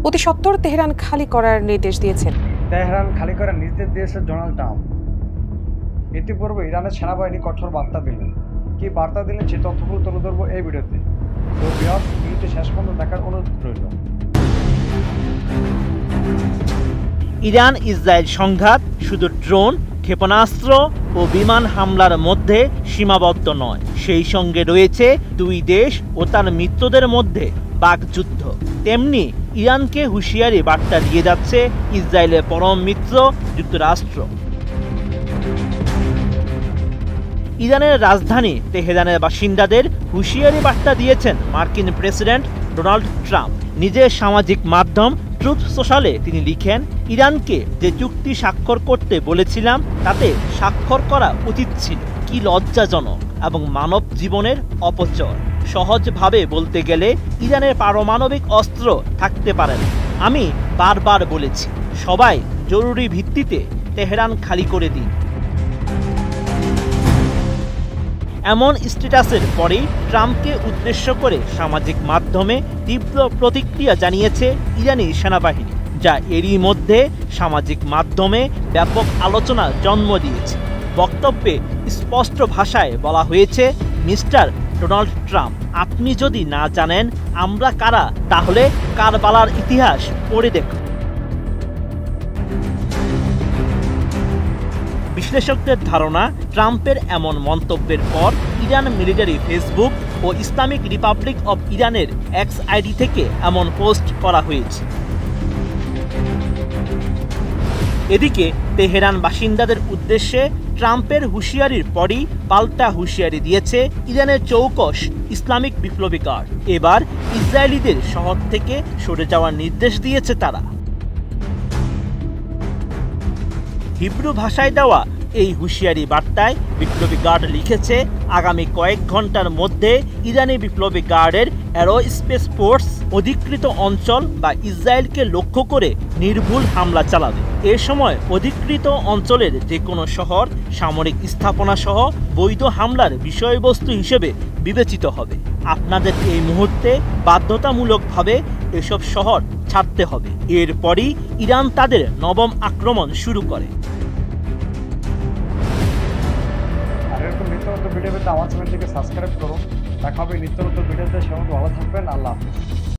অতি সত্বর তেহরান খালি করার নির্দেশ দিয়েছেন। তেহরান খালি করার নির্দেশ দিয়েছে ডোনাল্ড ট্রাম্প। ইতিপূর্বে ইরানের সেনাবাহিনী কঠোর বার্তা দিলেন। কি বার্তা দিলেন সে তথ্যগুলো তুলে ধরবো এই ভিডিওতে। তো ভিউয়ার্স, ভিডিওটি শেষ পর্যন্ত দেখার অনুরোধ রইল। ইরান ইসরায়েল সংঘাত শুধু ড্রোন, ক্ষেপণাস্ত্র ও বিমান হামলার মধ্যে সীমাবদ্ধ নয়, সেই সঙ্গে রয়েছে দুই দেশ ও তার মিত্রদের মধ্যে বাকযুদ্ধ। তেমনি ইরানকে হুঁশিয়ারি বার্তা দিয়ে যাচ্ছে ইসরায়েলের পরম মিত্র যুক্তরাষ্ট্র। ইরানের রাজধানী তেহরানের বাসিন্দাদের হুঁশিয়ারি বার্তা দিয়েছেন মার্কিন প্রেসিডেন্ট ডোনাল্ড ট্রাম্প। নিজের সামাজিক মাধ্যম ট্রুথ সোশ্যালে তিনি লিখেন, ইরানকে যে চুক্তি স্বাক্ষর করতে বলেছিলাম তাতে স্বাক্ষর করা উচিত ছিল। কি লজ্জাজনক এবং মানব জীবনের অপচয়। সহজভাবে বলতে গেলে ইরানের পারমাণবিক অস্ত্র থাকতে পারে না। আমি বারবার বলেছি, সবাই জরুরি ভিত্তিতে তেহরান খালি করে দিন। এমন স্ট্যাটাসের পরেই ট্রাম্পকে উদ্দেশ্য করে সামাজিক মাধ্যমে তীব্র প্রতিক্রিয়া জানিয়েছে ইরানি সেনাবাহিনী, যা এরই মধ্যে সামাজিক মাধ্যমে ব্যাপক আলোচনা জন্ম দিয়েছে। বক্তব্যে স্পষ্ট ভাষায় বলা হয়েছে, মিস্টার ডোনাল্ড ট্রাম্প, আপনি যদি না জানেন আমরা কারা, তাহলে কারবালার ইতিহাস পড়ে দেখুন। বিশ্লেষকদের ধারণা, ট্রাম্পের এমন মন্তব্যের পর ইরান মিলিটারি ফেসবুক ও ইসলামিক রিপাবলিক অব ইরানের এক্স আইডি থেকে এমন পোস্ট করা হয়েছে। এদিকে তেহরান বাসিন্দাদের উদ্দেশ্যে ট্রাম্পের হুঁশিয়ারির পরই পাল্টা হুঁশিয়ারি দিয়েছে ইরানের চৌকস ইসলামিক বিপ্লবী গার্ড। এবার ইসরায়েলিদের শহর থেকে সরে যাওয়ার নির্দেশ দিয়েছে তারা। হিব্রু ভাষায় দেওয়া এই হুঁশিয়ারি বার্তায় বিপ্লবী গার্ড লিখেছে, আগামী কয়েক ঘন্টার মধ্যে ইরানি বিপ্লবী গার্ডের অ্যারোস্পেস ফোর্স অধিকৃত অঞ্চল বা ইসরায়েলকে লক্ষ্য করে নির্ভুল হামলা চালাবে। এ সময় অধিকৃত অঞ্চলের যে কোনো শহর সামরিক স্থাপনা সহ বৈধ হামলার বিষয়বস্তু হিসেবে বিবেচিত হবে। আপনাদের এই মুহূর্তে বাধ্যতামূলকভাবে এসব শহর ছাড়তে হবে। এরপরই ইরান তাদের নবম আক্রমণ শুরু করে। আর এরকম নিত্য নতুন ভিডিও পেতে আমার চ্যানেলটিকে সাবস্ক্রাইব করুন। দেখা হবে নিত্য নতুন ভিডিওতে। সে ভালো থাকবেন। আল্লাহ হাফেজ।